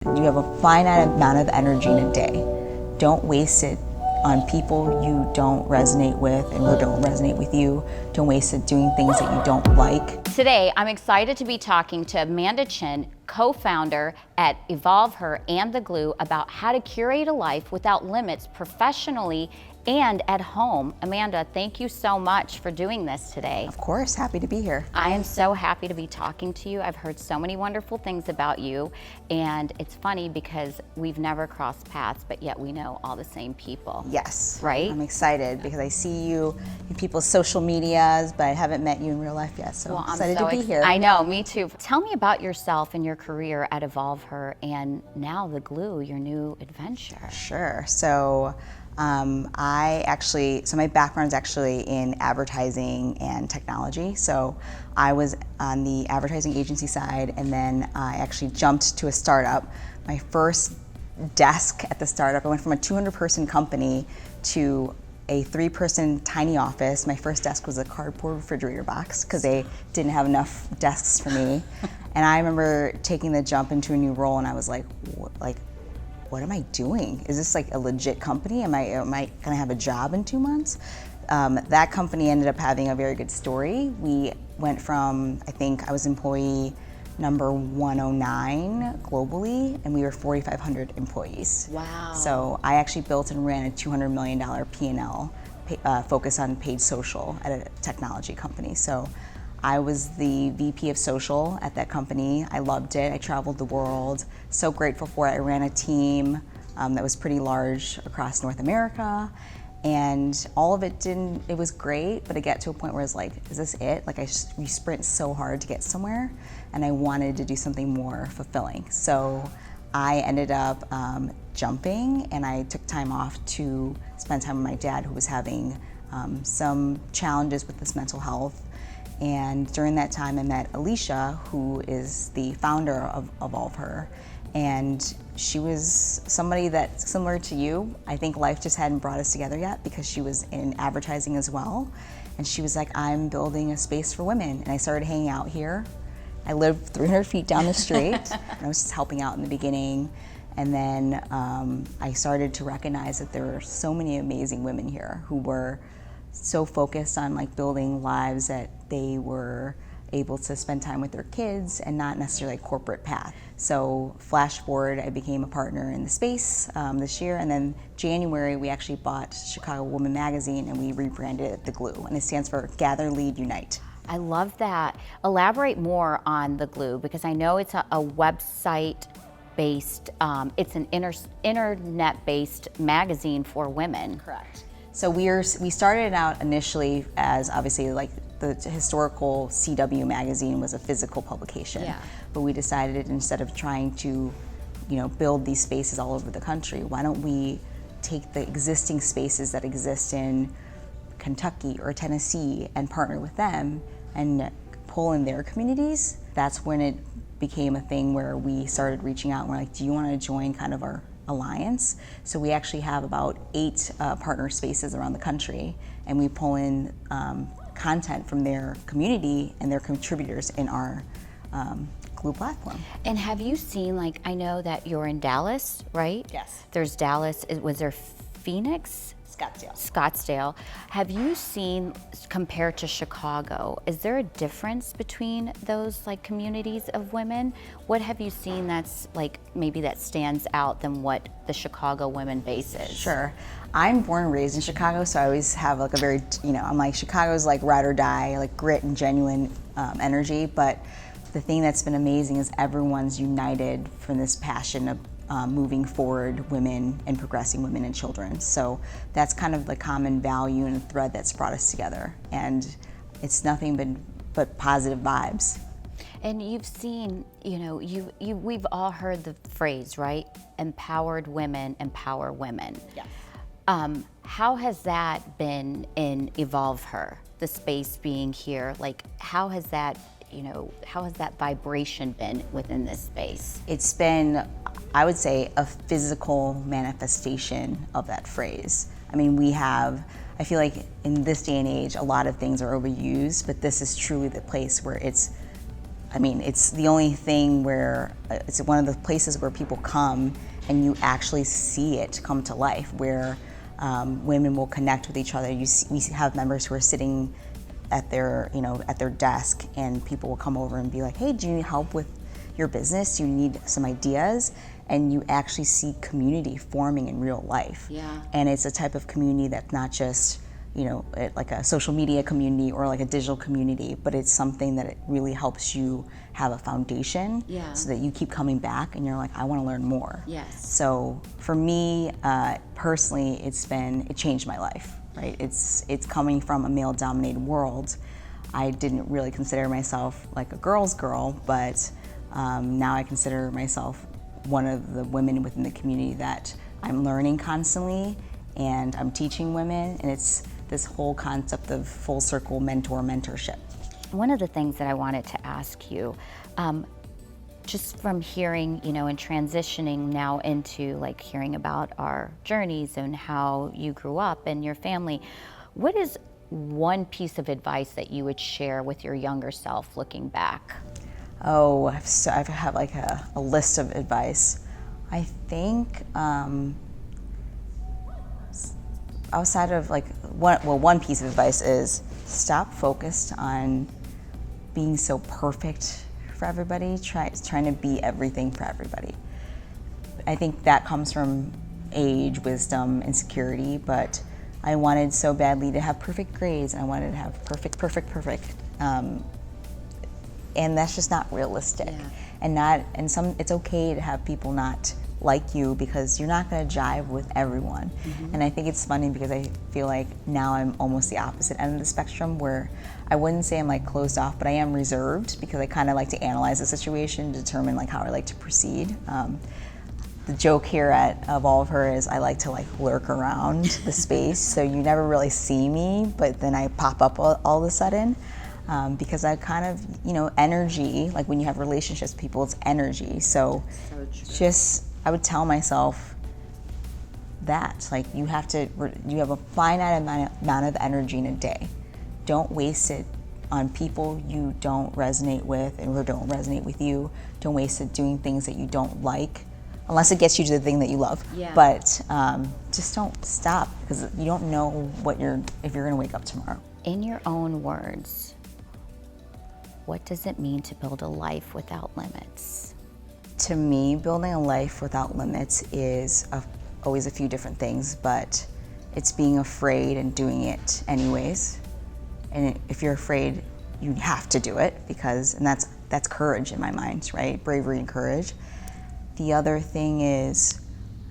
You have a finite amount of energy in a day. Don't waste it on people you don't resonate with and who don't resonate with you. Don't waste it doing things that you don't like. Today, I'm excited to be talking to Amanda Chin, co-founder at EvolveHer and The Glue, about how to curate a life without limits professionally and at home. Amanda, thank you so much for doing this today. Of course, happy to be here. I am so happy to be talking to you. I've heard so many wonderful things about you, and it's funny because we've never crossed paths, but yet we know all the same people. Yes. Right? I'm excited because I see you in people's social medias, but I haven't met you in real life yet, so I'm excited to be here. I know, me too. Tell me about yourself and your career at EvolveHer and now The Glue, your new adventure. Sure. So my background is actually in advertising and technology. So I was on the advertising agency side, and then I actually jumped to a startup. My first desk at the startup, I went from a 200-person company to a 3-person tiny office. My first desk was a cardboard refrigerator box because they didn't have enough desks for me. And I remember taking the jump into a new role, and I was like, what am I doing? Is this like a legit company? Am I gonna have a job in 2 months? That company ended up having a very good story. We went from, I think I was employee number 109 globally, and we were 4,500 employees. Wow. So I actually built and ran a $200 million P&L focus on paid social at a technology company. So I was the VP of social at that company. I loved it. I traveled the world. So grateful for it. I ran a team that was pretty large across North America. And all of it it was great, but it got to a point where I was like, is this it? Like we sprint so hard to get somewhere, and I wanted to do something more fulfilling. So I ended up jumping, and I took time off to spend time with my dad, who was having some challenges with his mental health. And during that time, I met Alicia, who is the founder of EvolveHer. And she was somebody that's similar to you. I think life just hadn't brought us together yet because she was in advertising as well. And she was like, I'm building a space for women. And I started hanging out here. I lived 300 feet down the street. And I was just helping out in the beginning. And then I started to recognize that there were so many amazing women here who were so focused on like building lives that they were able to spend time with their kids and not necessarily a corporate path. So flash forward, I became a partner in the space this year, and then January we actually bought Chicago Woman Magazine and we rebranded it The Glue, and it stands for Gather, Lead, Unite. I love that. Elaborate more on The Glue, because I know it's a website based, it's an internet-based magazine for women. Correct. So we started out initially as obviously like the historical CW magazine was a physical publication, Yeah. But we decided instead of trying to, build these spaces all over the country, why don't we take the existing spaces that exist in Kentucky or Tennessee and partner with them and pull in their communities? That's when it became a thing where we started reaching out and we're like, do you want to join kind of our alliance? So we actually have about 8 partner spaces around the country, and we pull in content from their community and their contributors in our Glue platform. And have you seen, like, I know that you're in Dallas, right? Yes. There's Dallas, was there Phoenix? Scottsdale. Have you seen, compared to Chicago, is there a difference between those like communities of women? What have you seen that's like maybe that stands out than what the Chicago women base is? Sure. I'm born and raised in Chicago, so I always have like a very, I'm like, Chicago's like ride or die, like grit and genuine energy. But the thing that's been amazing is everyone's united from this passion of moving forward women and progressing women and children. So that's kind of the common value and thread that's brought us together. And it's nothing but positive vibes. And you've seen, we've all heard the phrase, right? Empowered women empower women. Yes. How has that been in EvolveHer, the space being here? Like, how has that vibration been within this space? It's been, I would say, a physical manifestation of that phrase. I mean, I feel like in this day and age, a lot of things are overused, but this is truly the place where it's I mean, it's the only thing where it's one of the places where people come and you actually see it come to life, where women will connect with each other. We have members who are sitting at their, at their desk, and people will come over and be like, "Hey, do you need help with your business? Do you need some ideas?" And you actually see community forming in real life. Yeah. And it's a type of community that's not just, like a social media community or like a digital community, but it's something that it really helps you have a foundation, Yeah. so that you keep coming back and you're like, I want to learn more. Yes. So for me, personally, it changed my life, right? It's coming from a male-dominated world. I didn't really consider myself like a girl's girl, but now I consider myself one of the women within the community that I'm learning constantly, and I'm teaching women, and it's this whole concept of full circle mentorship. One of the things that I wanted to ask you, just from hearing, and transitioning now into like hearing about our journeys and how you grew up and your family, what is one piece of advice that you would share with your younger self looking back? Oh, I have like a list of advice. I think outside of like one piece of advice is stop focused on being so perfect for everybody, trying to be everything for everybody. I think that comes from age, wisdom, insecurity, but I wanted so badly to have perfect grades, and I wanted to have perfect. And that's just not realistic. Yeah. It's okay to have people not like you, because you're not going to jive with everyone. Mm-hmm. And I think it's funny because I feel like now I'm almost the opposite end of the spectrum, where I wouldn't say I'm like closed off, but I am reserved, because I kind of like to analyze the situation, determine like how I like to proceed. The joke here at EvolveHer is I like to like lurk around the space, so you never really see me, but then I pop up all of a sudden. Because I kind of, energy, like when you have relationships with people, it's energy. So I would tell myself that, like, you have a finite amount of energy in a day. Don't waste it on people you don't resonate with or don't resonate with you. Don't waste it doing things that you don't like, unless it gets you to the thing that you love. Yeah. But just don't stop, because you don't know if you're gonna wake up tomorrow. In your own words, what does it mean to build a life without limits? To me, building a life without limits is always a few different things, but it's being afraid and doing it anyways. And if you're afraid, you have to do it, and that's courage in my mind, right? Bravery and courage. The other thing is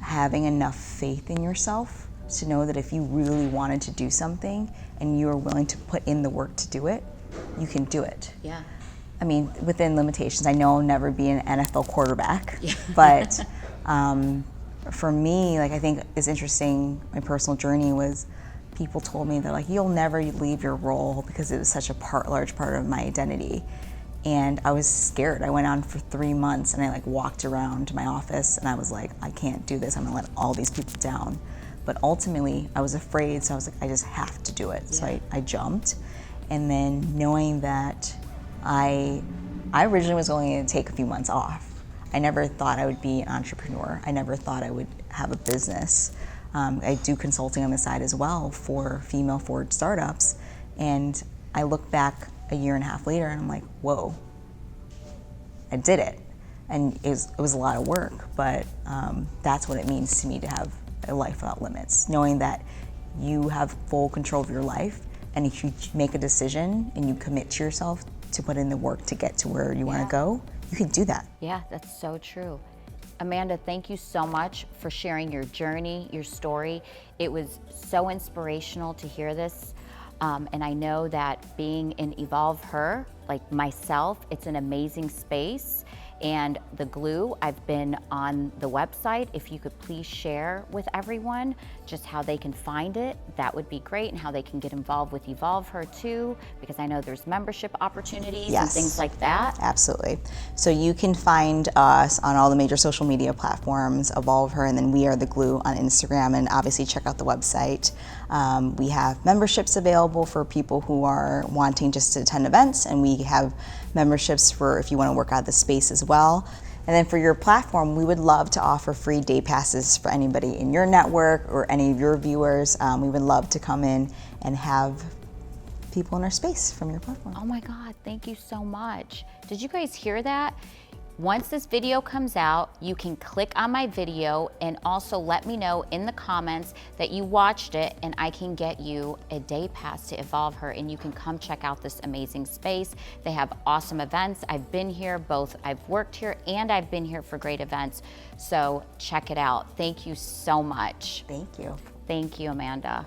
having enough faith in yourself to know that if you really wanted to do something and you are willing to put in the work to do it, you can do it. Yeah. I mean, within limitations. I know I'll never be an NFL quarterback, Yeah. but for me, like, I think it's interesting, my personal journey was, people told me that like, you'll never leave your role, because it was such a large part of my identity. And I was scared. I went on for 3 months, and I like walked around my office, and I was like, I can't do this. I'm gonna let all these people down. But ultimately, I was afraid, so I was like, I just have to do it. Yeah. So I jumped. And then knowing that I originally was only going to take a few months off. I never thought I would be an entrepreneur. I never thought I would have a business. I do consulting on the side as well for female-forward startups. And I look back a year and a half later, and I'm like, whoa, I did it. And it was a lot of work, but that's what it means to me to have a life without limits. Knowing that you have full control of your life, and if you make a decision and you commit to yourself to put in the work to get to where you want to go, you can do that. Yeah, that's so true. Amanda, thank you so much for sharing your journey, your story. It was so inspirational to hear this. And I know that being in EvolveHer, like myself, it's an amazing space. And the glue, I've been on the website. If you could please share with everyone just how they can find it, that would be great, and how they can get involved with EvolveHer too, because I know there's membership opportunities and things like that. Absolutely. So you can find us on all the major social media platforms, EvolveHer, and then We Are the Glue on Instagram, and obviously check out the website. We have memberships available for people who are wanting just to attend events, and we have memberships for if you want to work out of the space as well. And then for your platform, we would love to offer free day passes for anybody in your network or any of your viewers. We would love to come in and have people in our space from your platform. Oh my God, thank you so much. Did you guys hear that? Once this video comes out, you can click on my video and also let me know in the comments that you watched it, and I can get you a day pass to EvolveHer, and you can come check out this amazing space. They have awesome events. I've been here, I've worked here and I've been here for great events. So check it out. Thank you so much. Thank you. Thank you, Amanda.